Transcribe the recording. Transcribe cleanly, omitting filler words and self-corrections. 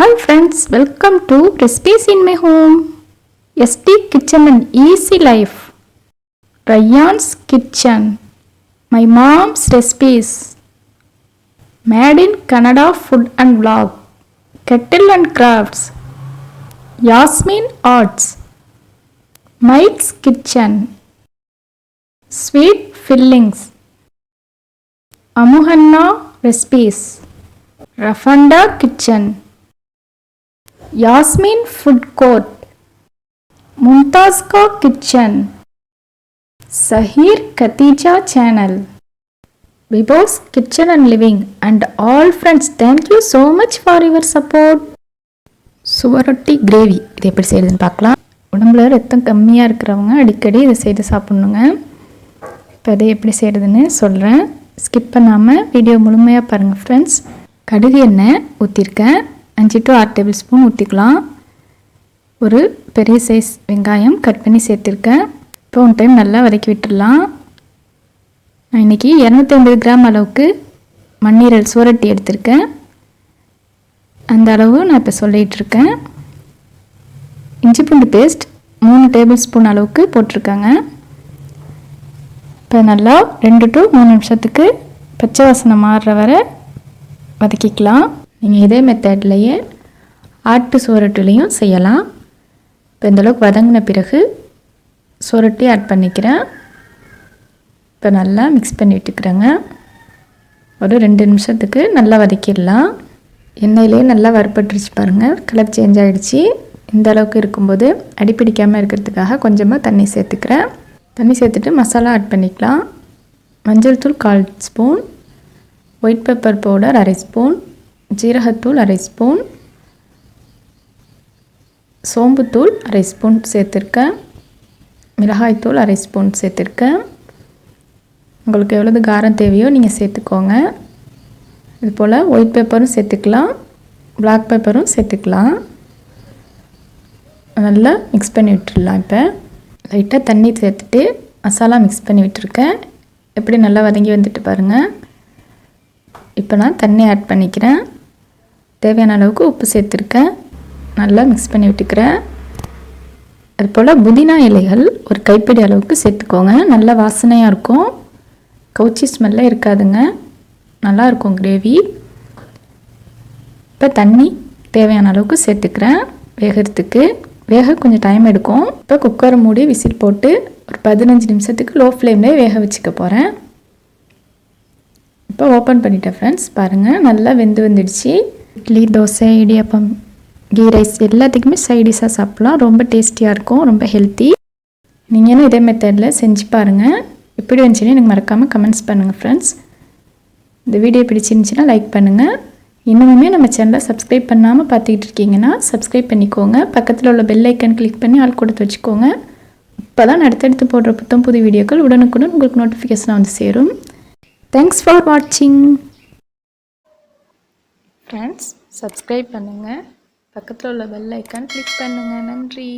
Hi friends, welcome to Recipes in My Home. SD Kitchen and Easy Life. Ryan's Kitchen. My Mom's Recipes. Made in Canada Food and Vlog. Kettle and Crafts. Yasmin Arts. Mike's Kitchen. Sweet Fillings. Amuhanna Recipes. Rafanda Kitchen. Yasmin Food Court. Mumtazka Kitchen. Sahir Khatija Channel. Bibo's Kitchen and Living. And all friends, thank you so much for your support. சுவரொட்டி gravy இது எப்படி செய்யுதுன்னு பார்க்கலாம். உடம்புல ரத்தம் கம்மியாக இருக்கிறவங்க அடிக்கடி இதை செய்து சாப்பிட்ணுங்க. இப்போ அதை எப்படி செய்கிறதுன்னு சொல்கிறேன். ஸ்கிப் பண்ணாமல் வீடியோ முழுமையாக பாருங்கள் ஃப்ரெண்ட்ஸ். கடுகு எண்ணெய் ஊற்றிருக்கேன். 5 to 6 டேபிள் ஸ்பூன் ஊற்றிக்கலாம். ஒரு பெரிய சைஸ் வெங்காயம் கட் பண்ணி சேர்த்துருக்கேன். இப்போ ஒன் டைம் நல்லா வதக்கி விட்டுடலாம். நான் இன்றைக்கி 250 கிராம் அளவுக்கு மண்ணீரல் சுவரொட்டி எடுத்திருக்கேன். அந்த அளவு நான் இப்போ சொல்லிகிட்ருக்கேன். இஞ்சி பூண்டு பேஸ்ட் 3 டேபிள் ஸ்பூன் அளவுக்கு போட்டிருக்காங்க. இப்போ நல்லா 2 to 3 நிமிஷத்துக்கு பச்சை வாசனை மாறுற வரை வதக்கிக்கலாம். நீங்கள் இதே மெத்தட்லேயே ஆட்டு சுவரொட்டிலையும் செய்யலாம். இப்போ இந்தளவுக்கு வதங்கின பிறகு சுவரொட்டி ஆட் பண்ணிக்கிறேன். இப்போ நல்லா மிக்ஸ் பண்ணி விட்டுக்கிறேங்க. ஒரு 2 நிமிஷத்துக்கு நல்லா வதக்கிடலாம். எண்ணெயிலே நல்லா வறுப்பட்டுருச்சு பாருங்கள். கலர் சேஞ்ச் ஆகிடுச்சு. இந்த அளவுக்கு இருக்கும்போது அடிப்பிடிக்காமல் இருக்கிறதுக்காக கொஞ்சமாக தண்ணி சேர்த்துக்கிறேன். தண்ணி சேர்த்துட்டு மசாலா ஆட் பண்ணிக்கலாம். மஞ்சள் தூள் 1/4 spoon, white pepper powder 1/2 spoon, ஜீரகத்தூள் 1/2 ஸ்பூன், சோம்புத்தூள் 1/2 ஸ்பூன் சேர்த்துருக்கேன். மிளகாய்த்தூள் 1/2 ஸ்பூன் சேர்த்துருக்கேன். உங்களுக்கு எவ்வளவு காரம் தேவையோ நீங்கள் சேர்த்துக்கோங்க. இது போல் ஒயிட் பெப்பரும் சேர்த்துக்கலாம், பிளாக் பெப்பரும் சேர்த்துக்கலாம். நல்லா மிக்ஸ் பண்ணி விட்டுடலாம். இப்போ லைட்டாக தண்ணி சேர்த்துட்டு மசாலா மிக்ஸ் பண்ணி விட்டுருக்கேன். எப்படி நல்லா வதங்கி வந்துட்டு பாருங்கள். இப்போ நான் தண்ணி ஆட் பண்ணிக்கிறேன். தேவையான அளவுக்கு உப்பு சேர்த்துருக்கேன். நல்லா மிக்ஸ் பண்ணி விட்டுக்கிறேன். அதுபோல் புதினா இலைகள் ஒரு கைப்பிடி அளவுக்கு சேர்த்துக்கோங்க. நல்லா வாசனையாக இருக்கும். கவுச்சி ஸ்மெல்லே இருக்காதுங்க. நல்லாயிருக்கும் கிரேவி. இப்போ தண்ணி தேவையான அளவுக்கு சேர்த்துக்கிறேன். வேகிறதுக்கு கொஞ்சம் டைம் எடுக்கும். இப்போ குக்கரை மூடி விசில் போட்டு ஒரு 15 நிமிஷத்துக்கு லோ ஃப்ளேம்லேயே வேக வச்சுக்க போகிறேன். இப்போ ஓப்பன் பண்ணிட்டேன் ஃப்ரெண்ட்ஸ். பாருங்கள் நல்லா வெந்து வந்துடுச்சு. இட்லி, தோசை, இடியாப்பம், கீ ரைஸ் எல்லாத்துக்குமே சைடிஷாக சாப்பிட்லாம். ரொம்ப டேஸ்டியாக இருக்கும், ரொம்ப ஹெல்த்தி. நீங்களும் இதே மெத்தடில் செஞ்சு பாருங்கள். எப்படி வந்துச்சுன்னு எனக்கு மறக்காமல் கமெண்ட்ஸ் பண்ணுங்கள் ஃப்ரெண்ட்ஸ். இந்த வீடியோ பிடிச்சிருந்துச்சின்னா லைக் பண்ணுங்கள். இன்னுமே நம்ம சேனலை சப்ஸ்கிரைப் பண்ணாமல் பார்த்துக்கிட்டு இருக்கீங்கன்னா சப்ஸ்கிரைப் பண்ணிக்கோங்க. பக்கத்தில் உள்ள பெல் ஐக்கன் கிளிக் பண்ணி ஆல் கொடுத்து வச்சுக்கோங்க. இப்போ தான் அடுத்தடுத்து போடுற புது வீடியோக்கள் உடனுக்குடன் உங்களுக்கு நோட்டிஃபிகேஷனாக வந்து சேரும். தேங்க்ஸ் ஃபார் வாட்சிங் ஃப்ரெண்ட்ஸ். சப்ஸ்கிரைப் பண்ணுங்கள். பக்கத்தில் உள்ள பெல் ஐக்கான் கிளிக் பண்ணுங்கள். நன்றி.